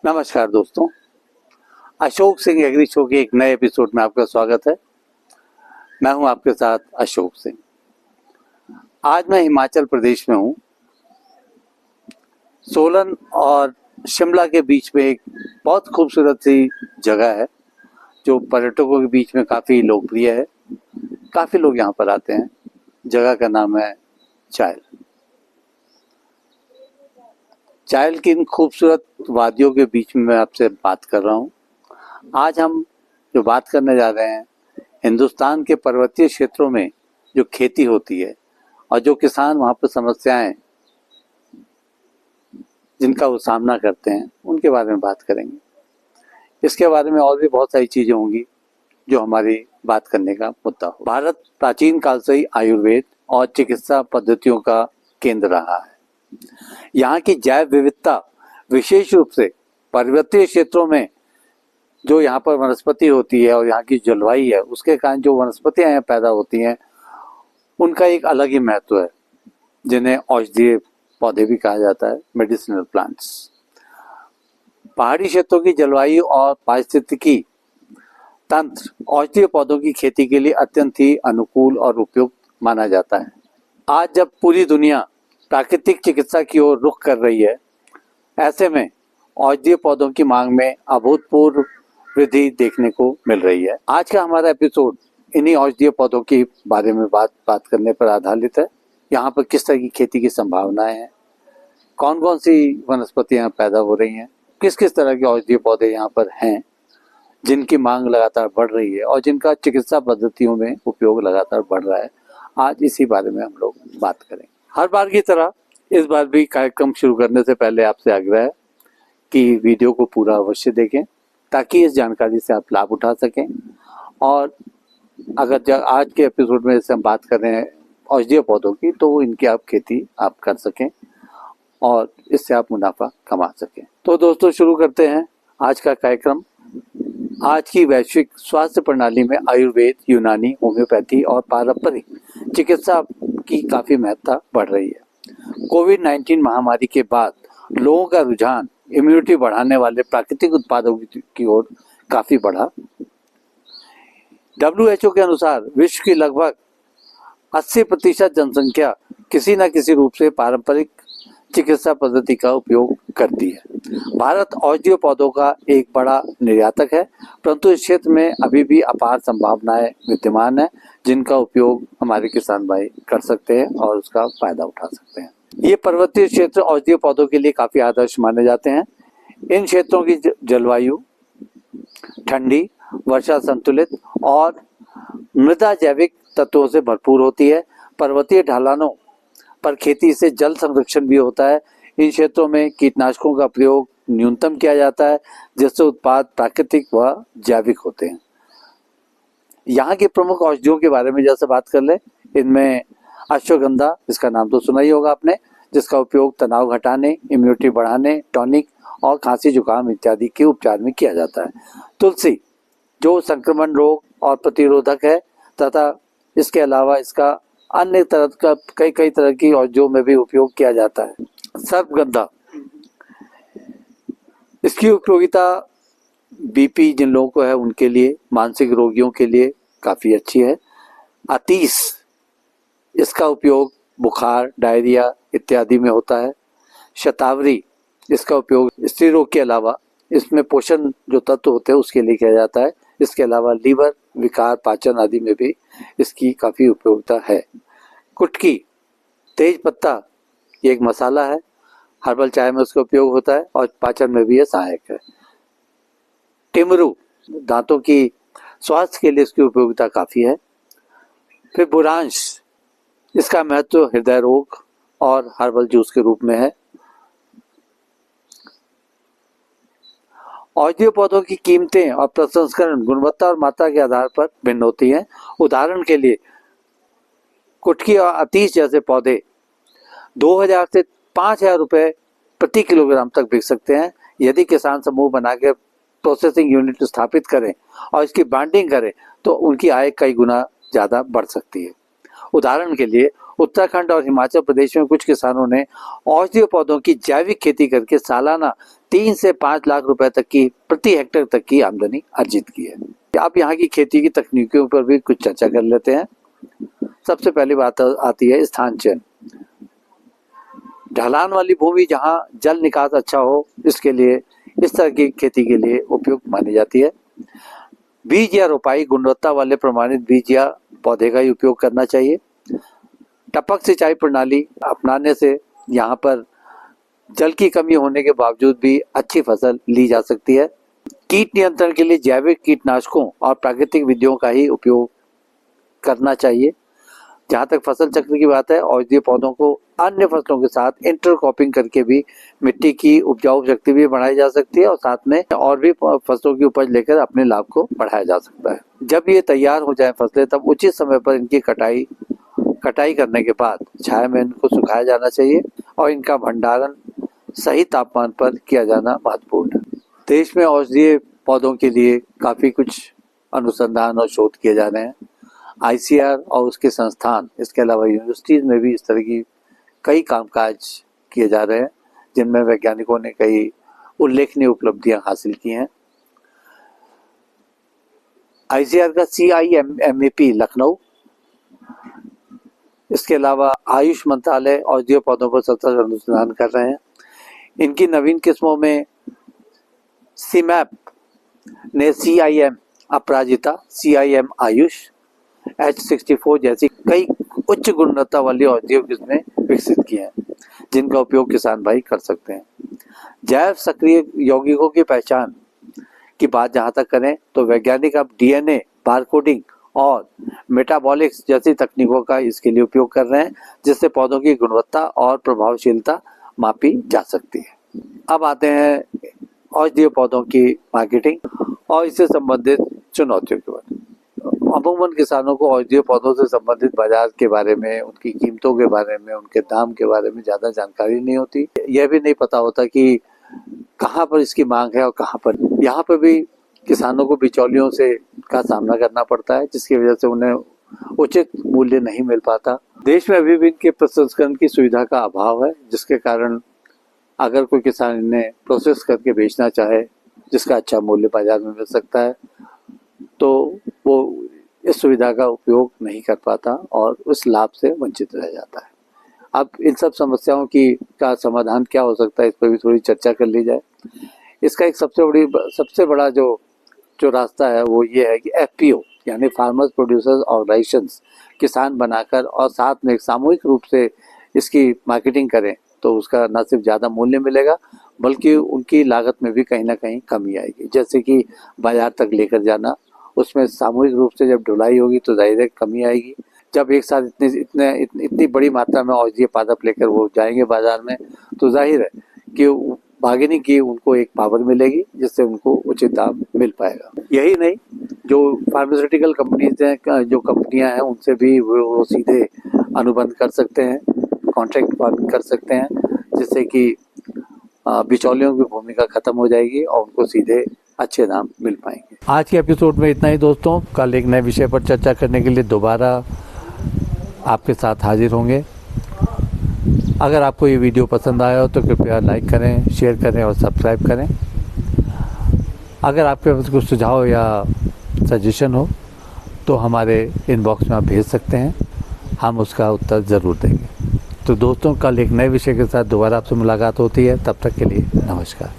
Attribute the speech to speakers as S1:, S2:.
S1: नमस्कार दोस्तों, Ashok Singh agree show के एक नए एपिसोड में आपका स्वागत है। मैं हूं आपके साथ अशोक सिंह। आज मैं हिमाचल प्रदेश में हूं। सोलन और शिमला के बीच में एक बहुत खूबसूरत सी जगह है जो पर्यटकों के बीच में काफ़ी लोकप्रिय है। काफ़ी लोग यहाँ पर आते हैं। जगह का नाम है चायल। चायल की इन खूबसूरत वादियों के बीच में मैं आपसे बात कर रहा हूँ। आज हम जो बात करने जा रहे हैं, हिंदुस्तान के पर्वतीय क्षेत्रों में जो खेती होती है और जो किसान वहाँ पर समस्याएं जिनका वो सामना करते हैं, उनके बारे में बात करेंगे। इसके बारे में और भी बहुत सारी चीज़ें होंगी जो हमारी बात करने का मुद्दा हो। भारत प्राचीन काल से ही आयुर्वेद और चिकित्सा पद्धतियों का केंद्र रहा है। यहाँ की जैव विविधता, विशेष रूप से पर्वतीय क्षेत्रों में जो यहाँ पर वनस्पति होती है और यहाँ की जलवायु है, उसके कारण जो वनस्पतियाँ यहाँ पैदा होती हैं, उनका एक अलग ही महत्व है, जिन्हें औषधीय पौधे भी कहा जाता है, मेडिसिनल प्लांट्स। पहाड़ी क्षेत्रों की जलवायु और पारिस्थितिकी तंत्र औषधीय पौधों की खेती के लिए अत्यंत ही अनुकूल और उपयुक्त माना जाता है। आज जब पूरी दुनिया प्राकृतिक चिकित्सा की ओर रुख कर रही है, ऐसे में औषधीय पौधों की मांग में अभूतपूर्व वृद्धि देखने को मिल रही है। आज का हमारा एपिसोड इन्हीं औषधीय पौधों के बारे में बात करने पर आधारित है। यहाँ पर किस तरह की खेती की संभावनाएं हैं, कौन कौन सी वनस्पतियाँ पैदा हो रही हैं, किस किस तरह के औषधीय पौधे यहाँ पर हैं जिनकी मांग लगातार बढ़ रही है और जिनका चिकित्सा पद्धतियों में उपयोग लगातार बढ़ रहा है। आज इसी बारे में हम लोग बात करेंगे। हर बार की तरह इस बार भी कार्यक्रम शुरू करने से पहले आपसे आग्रह है कि वीडियो को पूरा अवश्य देखें ताकि इस जानकारी से आप लाभ उठा सकें। और अगर आज के एपिसोड में जैसे हम बात कर रहे हैं औषधीय पौधों की, तो इनकी आप खेती आप कर सकें और इससे आप मुनाफा कमा सकें। तो दोस्तों, शुरू करते हैं आज का कार्यक्रम। आज की वैश्विक स्वास्थ्य प्रणाली में आयुर्वेद, यूनानी, होम्योपैथी और पारंपरिक चिकित्सा की काफ़ी महत्ता बढ़ रही है। कोविड-19 महामारी के बाद लोगों का रुझान इम्यूनिटी बढ़ाने वाले प्राकृतिक उत्पादों की ओर काफ़ी बढ़ा। WHO के अनुसार विश्व की लगभग 80% जनसंख्या किसी न किसी रूप से पारंपरिक चिकित्सा पद्धति का उपयोग करती है। भारत औषधीय पौधों का एक बड़ा निर्यातक है, परंतु इस क्षेत्र में अभी भी अपार संभावनाएं विद्यमान है जिनका उपयोग हमारे किसान भाई कर सकते हैं और उसका फायदा उठा सकते हैं। ये पर्वतीय क्षेत्र औषधीय पौधों के लिए काफी आदर्श माने जाते हैं। इन क्षेत्रों की जलवायु ठंडी, वर्षा संतुलित और मृदा जैविक तत्वों से भरपूर होती है। पर्वतीय ढलानों पर खेती से जल संरक्षण भी होता है। इन क्षेत्रों में कीटनाशकों का प्रयोग न्यूनतम किया जाता है, जिससे उत्पाद प्राकृतिक व जैविक होते हैं। यहाँ की प्रमुख औषधियों के बारे में जैसे बात कर ले, इनमें अश्वगंधा, इसका नाम तो सुना ही होगा आपने, जिसका उपयोग तनाव घटाने, इम्यूनिटी बढ़ाने, टॉनिक और खांसी जुकाम इत्यादि के उपचार में किया जाता है। तुलसी, जो संक्रमण रोग और प्रतिरोधक है, तथा इसके अलावा इसका अन्य तरह का कई तरह की औषधियों में भी उपयोग किया जाता है। सर्पगंधा, इसकी उपयोगिता बीपी जिन लोगों को है उनके लिए, मानसिक रोगियों के लिए काफ़ी अच्छी है। अतीस, इसका उपयोग बुखार, डायरिया इत्यादि में होता है। शतावरी, इसका उपयोग स्त्री रोग के अलावा इसमें पोषण जो तत्व होते हैं उसके लिए किया जाता है। इसके अलावा लीवर विकार, पाचन आदि में भी इसकी काफ़ी उपयोगिता है। कुटकी, तेज पत्ता, ये एक मसाला है, हर्बल चाय में उसका उपयोग होता है और पाचन में भी ये सहायक है। टिमरू, दांतों की स्वास्थ्य के लिए इसकी उपयोगिता काफ़ी है। फिर बुरांश, इसका महत्व हृदय रोग और हर्बल जूस के रूप में है। औषधीय पौधों की कीमतें और प्रसंस्करण गुणवत्ता और मात्रा के आधार पर भिन्न होती हैं। उदाहरण के लिए कुटकी और अतीश जैसे पौधे 2000 से 5000 रुपये प्रति किलोग्राम तक बिक सकते हैं। यदि किसान समूह बनाकर प्रोसेसिंग यूनिट स्थापित करें और इसकी ब्रांडिंग करें तो उनकी आय कई गुना ज़्यादा बढ़ सकती है। उदाहरण के लिए उत्तराखंड और हिमाचल प्रदेश में कुछ किसानों ने औषधीय पौधों की जैविक खेती करके सालाना 3 से 5 लाख रुपए तक की प्रति हेक्टेयर तक की आमदनी अर्जित की है। आप यहाँ की खेती की तकनीकों पर भी कुछ चर्चा कर लेते हैं। सबसे पहली बात आती है स्थान चयन। ढलान वाली भूमि जहाँ जल निकास अच्छा हो, इसके लिए इस तरह की खेती के लिए उपयुक्त मानी जाती है। बीज या रोपाई गुणवत्ता वाले प्रमाणित बीज या पौधे का ही उपयोग करना चाहिए। टपक सिंचाई प्रणाली अपनाने से यहाँ पर जल की कमी होने के बावजूद भी अच्छी फसल ली जा सकती है। कीट नियंत्रण के लिए जैविक कीटनाशकों और प्राकृतिक विधियों का ही उपयोग करना चाहिए। जहाँ तक फसल चक्र की बात है, औषधीय पौधों को अन्य फसलों के साथ इंटरक्रॉपिंग करके भी मिट्टी की उपजाऊ शक्ति भी बढ़ाई जा सकती है और साथ में और भी फसलों की उपज लेकर अपने लाभ को बढ़ाया जा सकता है। जब ये तैयार हो जाए फसलें, तब उचित समय पर इनकी कटाई करने के बाद छाया में इनको सुखाया जाना चाहिए और इनका भंडारण सही तापमान पर किया जाना महत्वपूर्ण है। देश में औषधीय पौधों के लिए काफ़ी कुछ अनुसंधान और शोध किए जा रहे हैं। ICAR और उसके संस्थान, इसके अलावा यूनिवर्सिटीज़ में भी इस तरह की कई कामकाज किए जा रहे हैं, जिनमें वैज्ञानिकों ने कई उल्लेखनीय उपलब्धियां हासिल की हैं। ICAR का CIMAP लखनऊ, इसके अलावा आयुष मंत्रालय औषधीय पौधों पर सतत अनुसंधान कर रहे हैं। इनकी नवीन किस्मों में CIMAP ने CIM अपराजिता, CIM आयुष, H64 जैसी कई उच्च गुणवत्ता वाली औषधीय किस्में विकसित की हैं, जिनका उपयोग किसान भाई कर सकते हैं। जैव सक्रिय यौगिकों की पहचान की बात जहाँ तक करें तो वैज्ञानिक अब DNA बारकोडिंग और मेटाबॉलिक्स जैसी तकनीकों का इसके लिए उपयोग कर रहे हैं, जिससे पौधों की गुणवत्ता और प्रभावशीलता मापी जा सकती है। अब आते हैं औषधीय पौधों की मार्केटिंग और इससे संबंधित चुनौतियों के बारे में। अमूमन किसानों को औषधीय पौधों से संबंधित बाजार के बारे में, उनकी कीमतों के बारे में, उनके दाम के बारे में ज़्यादा जानकारी नहीं होती। यह भी नहीं पता होता कि कहाँ पर इसकी मांग है और कहाँ पर। यहाँ पर भी किसानों को बिचौलियों से का सामना करना पड़ता है, जिसकी वजह से उन्हें उचित मूल्य नहीं मिल पाता। देश में अभी भी इनके प्रसंस्करण की सुविधा का अभाव है, जिसके कारण अगर कोई किसान इन्हें प्रोसेस करके बेचना चाहे, जिसका अच्छा मूल्य बाजार में मिल सकता है, तो वो इस सुविधा का उपयोग नहीं कर पाता और उस लाभ से वंचित रह जाता है। अब इन सब समस्याओं का समाधान क्या हो सकता है, इस पर भी थोड़ी चर्चा कर ली जाए। इसका एक सबसे बड़ा जो रास्ता है वो ये है कि FPO यानी फार्मर्स प्रोड्यूसर्स ऑर्गेनाइजेशंस किसान बनाकर और साथ में एक सामूहिक रूप से इसकी मार्केटिंग करें, तो उसका न सिर्फ ज़्यादा मूल्य मिलेगा बल्कि उनकी लागत में भी कहीं ना कहीं कमी आएगी। जैसे कि बाजार तक लेकर जाना, उसमें सामूहिक रूप से जब ढुलाई होगी तो जाहिर है कमी आएगी। जब एक साथ इतनी बड़ी मात्रा में औषधीय पादप लेकर वो जाएंगे बाजार में, तो जाहिर है कि बार्गेनिंग की उनको एक पावर मिलेगी, जिससे उनको उचित दाम मिल पाएगा। यही नहीं, जो फार्मास्यूटिकल कंपनीज हैं, जो कंपनियां हैं, उनसे भी वो सीधे अनुबंध कर सकते हैं, कॉन्ट्रैक्ट कर सकते हैं, जिससे कि बिचौलियों की भूमिका खत्म हो जाएगी और उनको सीधे अच्छे दाम मिल पाएंगे। आज के एपिसोड में इतना ही दोस्तों। कल एक नए विषय पर चर्चा करने के लिए दोबारा आपके साथ हाजिर होंगे। अगर आपको ये वीडियो पसंद आया हो तो कृपया लाइक करें, शेयर करें और सब्सक्राइब करें। अगर आपके पास कुछ सुझाव या सजेशन हो तो हमारे इनबॉक्स में आप भेज सकते हैं, हम उसका उत्तर ज़रूर देंगे। तो दोस्तों, कल एक नए विषय के साथ दोबारा आपसे मुलाकात होती है। तब तक के लिए नमस्कार।